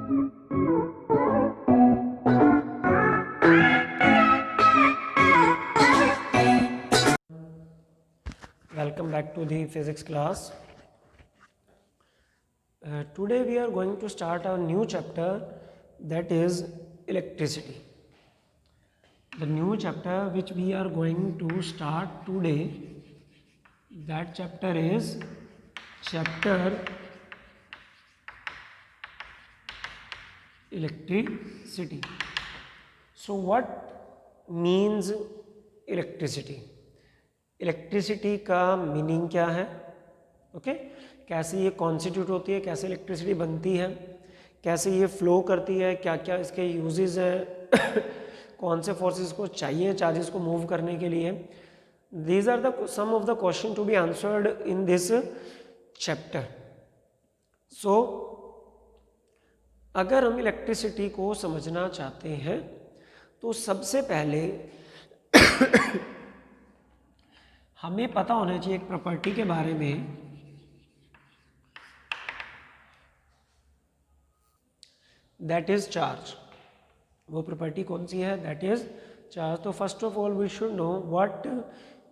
Welcome back to the physics class. Today we are going to start a new chapter, that is electricity. The new chapter which we are going to start today, that chapter is chapter electricity. So what means electricity? Electricity का meaning क्या है, okay कैसे ये constitute होती है, कैसे electricity बनती है, कैसे ये फ्लो करती है, क्या क्या इसके यूजेस हैं कौन से फोर्सेस को चाहिए चार्जेस को मूव करने के लिए. These are the some of the question to be answered in this chapter. So अगर हम इलेक्ट्रिसिटी को समझना चाहते हैं तो सबसे पहले हमें पता होना चाहिए एक प्रॉपर्टी के बारे में, दैट इज चार्ज. वो प्रॉपर्टी कौन सी है? That is charge. तो first of all we should know what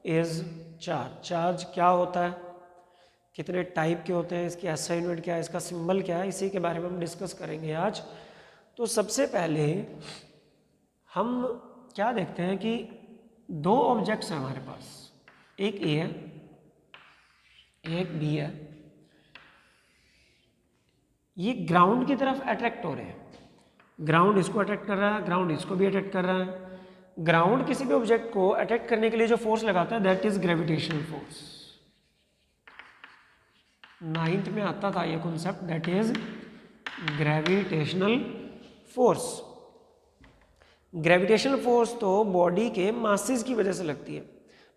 is charge. Charge क्या होता है, कितने टाइप के होते हैं, इसकी SI यूनिट क्या है, इसका सिंबल क्या है, इसी के बारे में हम डिस्कस करेंगे आज. तो सबसे पहले हम क्या देखते हैं कि दो ऑब्जेक्ट्स हैं हमारे पास, एक ए है एक बी है. ये ग्राउंड की तरफ अट्रैक्ट हो रहे हैं. ग्राउंड इसको अट्रैक्ट कर रहा है, ग्राउंड इसको भी अट्रैक्ट कर रहा है. ग्राउंड किसी भी ऑब्जेक्ट को अट्रैक्ट करने के लिए जो फोर्स लगाता है that is gravitational force. 9th में आता था ये concept, that is gravitational force. Gravitational force तो बॉडी के मासेस की वजह से लगती है.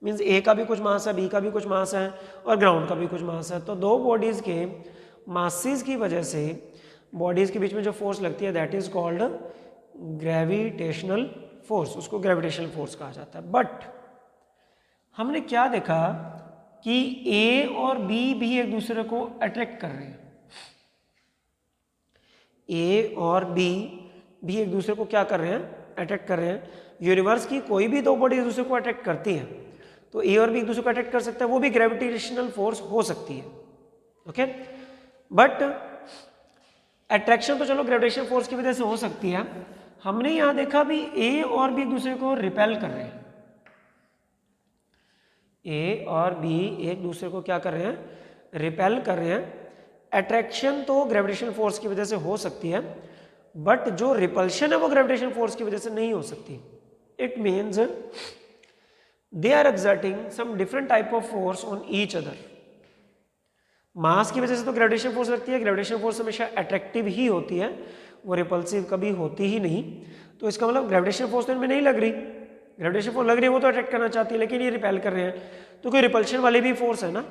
मीन्स ए का भी कुछ मास है, बी का भी कुछ मास है और ग्राउंड का भी कुछ मास है. तो दो बॉडीज के मासेस की वजह से बॉडीज के बीच में जो फोर्स लगती है that is called gravitational force. उसको ग्रेविटेशनल फोर्स कहा जाता है. बट हमने क्या देखा कि ए और बी भी एक दूसरे को अट्रैक्ट कर रहे हैं. ए और बी भी एक दूसरे को क्या कर रहे हैं? अट्रैक्ट कर रहे हैं. यूनिवर्स की कोई भी दो बॉडी एक दूसरे को अट्रैक्ट करती हैं तो ए और बी एक दूसरे को अट्रैक्ट कर सकता है, वो भी ग्रेविटेशनल फोर्स हो सकती है. ओके बट अट्रैक्शन तो चलो ग्रेविटेशनल फोर्स की वजह से हो सकती है. हमने यहां देखा भी ए और बी एक दूसरे को रिपेल कर रहे हैं. ए और बी एक दूसरे को क्या कर रहे हैं? रिपेल कर रहे हैं. अट्रैक्शन तो ग्रेविटेशनल फोर्स की वजह से हो सकती है बट जो रिपल्शन है वो ग्रेविटेशनल फोर्स की वजह से नहीं हो सकती. It means they are exerting some different type of force on each other. मास की वजह से तो ग्रेविटेशनल फोर्स लगती है. ग्रेविटेशनल फोर्स हमेशा अट्रैक्टिव ही होती है, वो रिपल्सिव कभी होती ही नहीं. तो इसका मतलब ग्रेविटेशनल फोर्स तो इनमें नहीं लग रही. ग्रेविटेशनल फोर्स लग रही है, वो तो अट्रैक्ट करना चाहती है लेकिन ये रिपेल कर रहे हैं. तो कोई रिपल्शन वाली भी फोर्स है ना.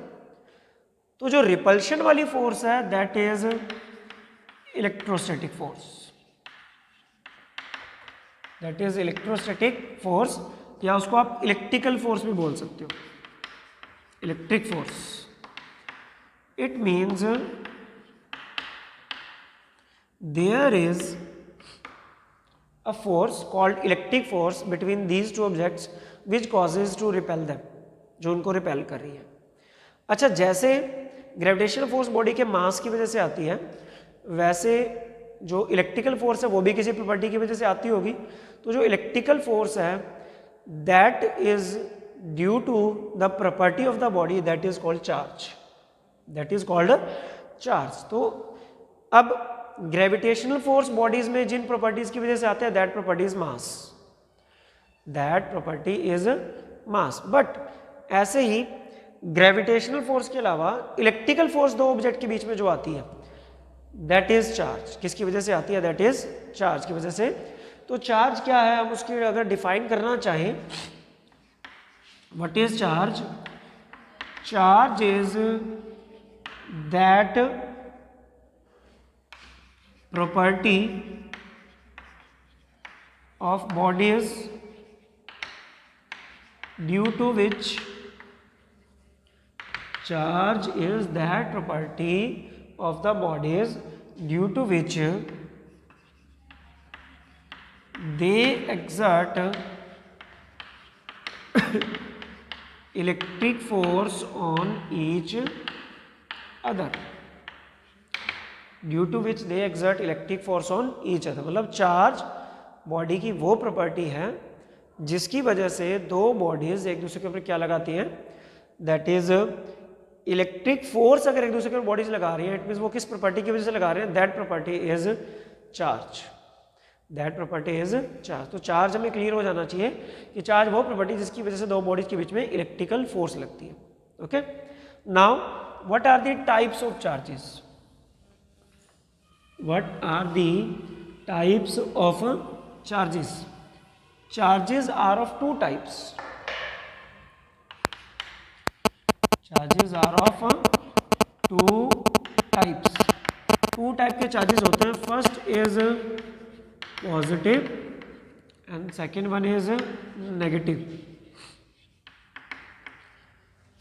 तो जो रिपल्शन वाली फोर्स है that is electrostatic force. That is electrostatic force, या उसको आप इलेक्ट्रिकल फोर्स भी बोल सकते हो. Electric force. It means there is a force called electric force between these two objects which causes to repel them, जो उनको रिपेल कर रही है. अच्छा, जैसे ग्रेविटेशनल फोर्स बॉडी के मास की वजह से आती है वैसे जो इलेक्ट्रिकल फोर्स है वो भी किसी प्रॉपर्टी की वजह से आती होगी. तो जो इलेक्ट्रिकल फोर्स है that is due to the property of the body that is called charge. That is called charge. तो अब ग्रेविटेशनल फोर्स बॉडीज में जिन प्रॉपर्टीज की वजह से आते हैं that property is mass. That property is mass. But ऐसे ही ग्रेविटेशनल फोर्स के अलावा इलेक्ट्रिकल फोर्स दो ऑब्जेक्ट के बीच में जो आती है दैट इज चार्ज. किसकी वजह से आती है? दैट इज चार्ज की वजह से. तो चार्ज क्या है, हम उसकी अगर डिफाइन करना चाहें, what is charge? Charge is that property of bodies due to which charge is that property of the bodies due to which they exert electric force on each other, due to which they exert electric force on each other. मतलब charge body की वो property है जिसकी वजह से दो bodies एक दूसरे के ऊपर क्या लगाती हैं, दैट इज इलेक्ट्रिक फोर्स। अगर एक दूसरे के ऊपर बॉडीज लगा रही हैं, इट मीन्स वो किस प्रॉपर्टी की वजह से लगा रहे हैं, that property is charge, that property is charge. तो चार्ज हमें क्लियर हो जाना चाहिए कि चार्ज वो प्रॉपर्टी जिसकी वजह से दो बॉडीज के बीच में इलेक्ट्रिकल फोर्स लगती है। Okay, now what are the types of charges, what are the types of charges? Charges are of two types, charges are of two types, two type के charges होते हैं। first is positive and second one is negative।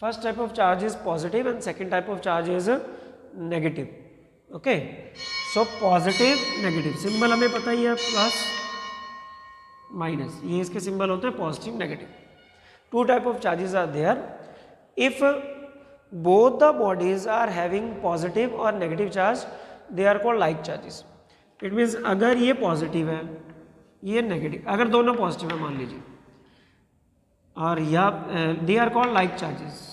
first type of charge is positive and second type of charge is negative। Okay, so positive negative symbol हमें पता ही है, plus minus, ये इसके symbol होते हैं positive negative. Two type of charges are there if both the bodies are having positive और negative charge, they are called like charges. It means अगर ये पॉजिटिव है ये नेगेटिव, अगर दोनों पॉजिटिव है मान लीजिए, और या they are called like charges.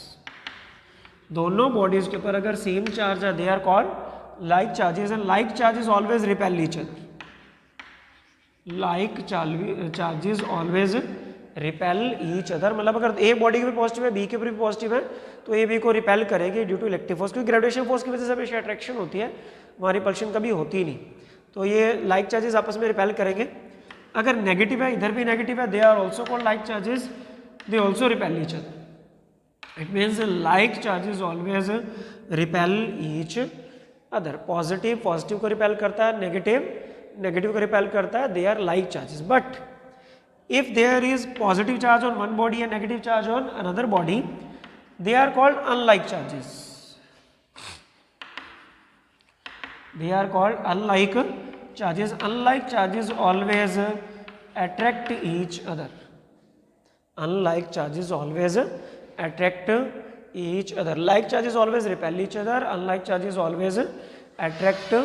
दोनों बॉडीज के ऊपर अगर सेम चार्ज है, they are called like charges, and like charges always repel each other, like charges always repel each other। मतलब अगर ए बॉडी के भी पॉजिटिव है, बी के भी पॉजिटिव है, तो ए बी को रिपेल करेगी ड्यू टू इलेक्ट्रिक फोर्स, क्योंकि ग्रेविटेशन फोर्स की वजह से हमेशा अट्रैक्शन होती है, वहाँ रिपल्शन कभी होती ही नहीं। तो ये लाइक चार्जेस आपस में रिपेल करेंगे। अगर नेगेटिव है, इधर भी नेगेटिव है, they are also called like charges, they also repel each other. It means like charges always repel each other. Positive positive को रिपेल करता है, नेगेटिव नेगेटिव को रिपेल करता है, they are like charges. But if there is positive charge on one body and negative charge on another body, they are called unlike charges, they are called unlike charges. Unlike charges always attract each other, unlike charges always attract each other, like charges always repel each other, unlike charges always attract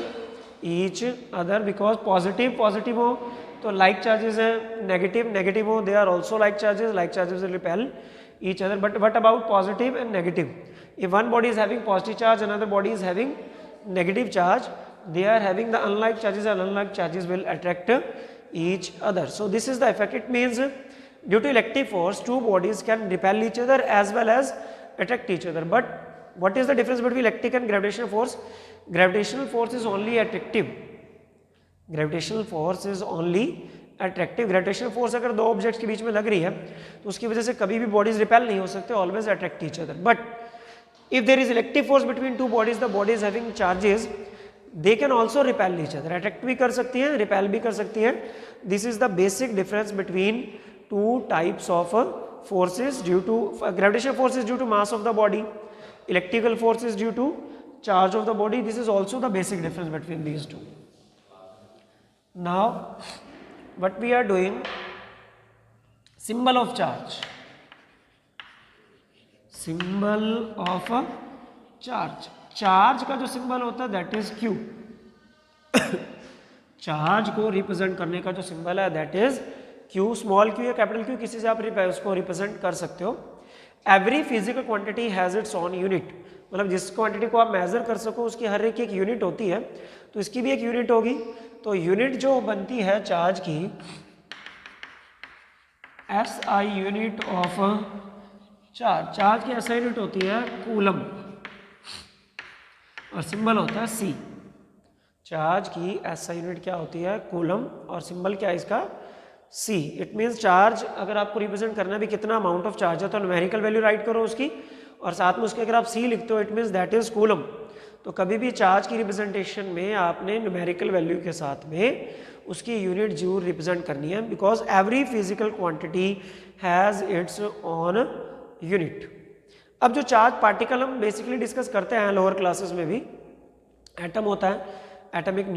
each other, because positive positive हो तो like charges है, negative negative हो they are also like charges will repel each other। but what about positive and negative? if one body is having positive charge, another body is having negative charge, they are having the unlike charges, and unlike charges will attract each other। so this is the effect। it means due to electric force, two bodies can repel each other as well as attract each other। but what is the difference between electric and gravitational force? Gravitational force is only attractive, gravitational force is only attractive। gravitational force अगर दो objects के बीच में लग रही है तो उसकी वजह से कभी भी बॉडीज रिपेल नहीं हो सकते, always attract each other. But if there is electric force between two bodies, the bodies having charges, they can also repel each other, attract भी कर सकती हैं, रिपेल भी कर सकती हैं। This is the basic difference between two types of forces due to gravitational force is due to mass of the body, electrical force is due to charge of the body। this is also the basic difference between these two। now what we are doing, symbol of charge, symbol of charge। Charge का जो symbol होता है that is Q। Charge को represent करने का जो symbol है that is Q, small q या कैपिटल Q, किसी से आप उसको रिप्रेजेंट कर सकते हो। Every physical quantity has its on unit, मतलब जिस क्वांटिटी को आप मेजर कर सको उसकी हर एक यूनिट होती है, तो इसकी भी एक यूनिट होगी। तो यूनिट जो बनती है चार्ज की, SI unit of charge, charge की SI यूनिट होती है कूलम, और सिंबल होता है C। चार्ज की SI यूनिट क्या होती है, कूलम, और सिंबल क्या है इसका, C। इट मीन्स चार्ज अगर आपको रिप्रेजेंट करना भी कितना अमाउंट ऑफ चार्ज है तो न्यूमेरिकल वैल्यू राइट करो उसकी, और साथ में उसके अगर आप C लिखते हो it means that is coulomb. तो कभी भी चार्ज की रिप्रेजेंटेशन में आपने न्यूमेरिकल वैल्यू के साथ में उसकी यूनिट जरूर रिप्रेजेंट करनी है, because every physical quantity has its on unit. अब जो चार्ज पार्टिकल हम बेसिकली डिस्कस करते हैं लोअर क्लासेस में भी, एटम होता है, एटमिक